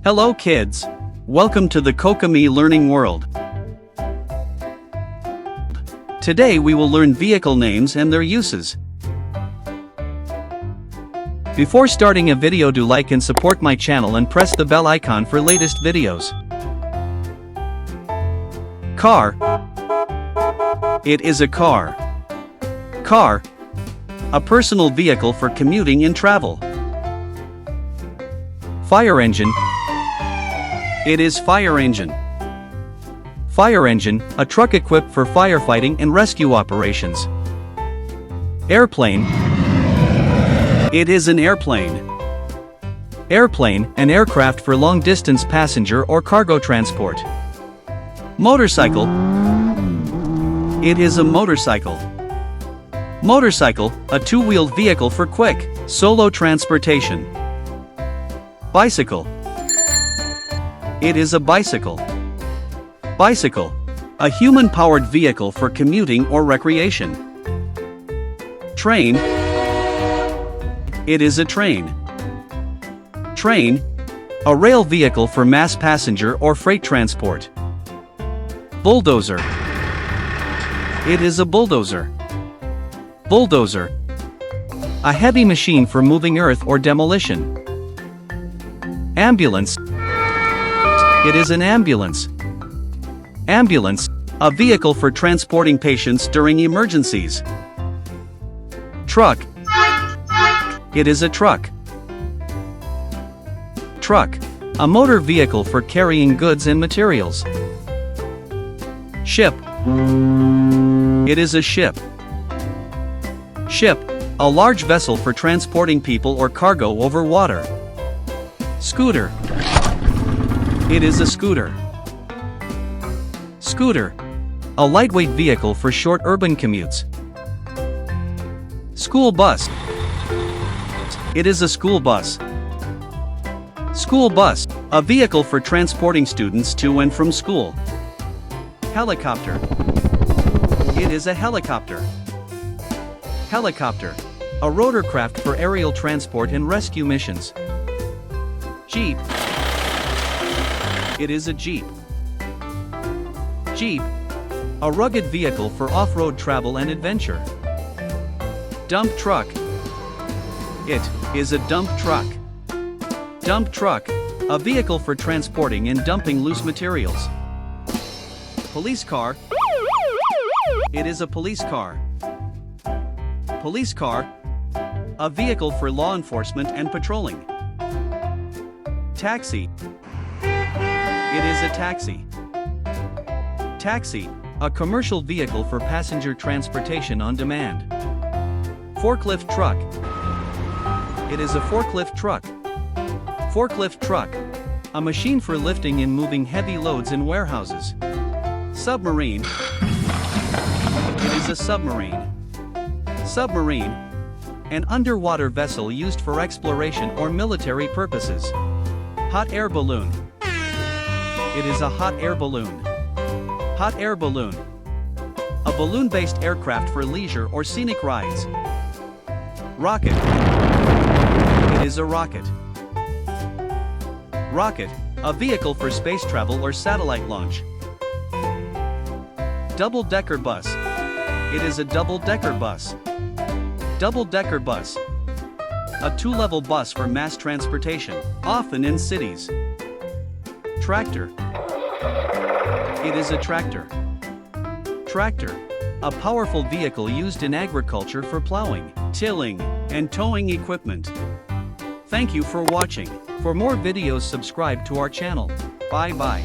Hello kids! Welcome to the Cocome Learning World. Today we will learn vehicle names and their uses. Before starting a video, do like and support my channel and press the bell icon for latest videos. Car. It is a car. Car. A personal vehicle for commuting and travel. Fire engine. It is fire engine. Fire engine, a truck equipped for firefighting and rescue operations. Airplane. It is an airplane. Airplane, an aircraft for long-distance passenger or cargo transport. Motorcycle. It is a motorcycle. Motorcycle, a two-wheeled vehicle for quick, solo transportation. Bicycle. It is a bicycle. Bicycle, a human-powered vehicle for commuting or recreation. Train. It is a train. Train, a rail vehicle for mass passenger or freight transport. Bulldozer. It is a bulldozer. Bulldozer, a heavy machine for moving earth or demolition. Ambulance. It is an ambulance. Ambulance, a vehicle for transporting patients during emergencies. Truck. It is a truck. Truck, a motor vehicle for carrying goods and materials. Ship. It is a ship. Ship, a large vessel for transporting people or cargo over water. Scooter. It is a scooter. Scooter, a lightweight vehicle for short urban commutes. School bus. It is a school bus. School bus, a vehicle for transporting students to and from school. Helicopter. It is a helicopter. Helicopter, a rotorcraft for aerial transport and rescue missions. Jeep. It is a jeep. Jeep, a rugged vehicle for off-road travel and adventure. Dump truck. It is a dump truck. Dump truck, a vehicle for transporting and dumping loose materials. Police car. It is a police car. Police car, a vehicle for law enforcement and patrolling. Taxi. It is a taxi. Taxi, a commercial vehicle for passenger transportation on demand. Forklift truck. It is a forklift truck. Forklift truck, a machine for lifting and moving heavy loads in warehouses. Submarine. It is a submarine. Submarine, an underwater vessel used for exploration or military purposes. Hot air balloon. It is a hot air balloon. Hot air balloon, a balloon-based aircraft for leisure or scenic rides. Rocket. It is a rocket. Rocket, a vehicle for space travel or satellite launch. Double-decker bus. It is a double-decker bus. Double-decker bus, a two-level bus for mass transportation, often in cities. Tractor. It is a tractor. Tractor, a powerful vehicle used in agriculture for plowing, tilling, and towing equipment. Thank you for watching. For more videos, subscribe to our channel. Bye bye.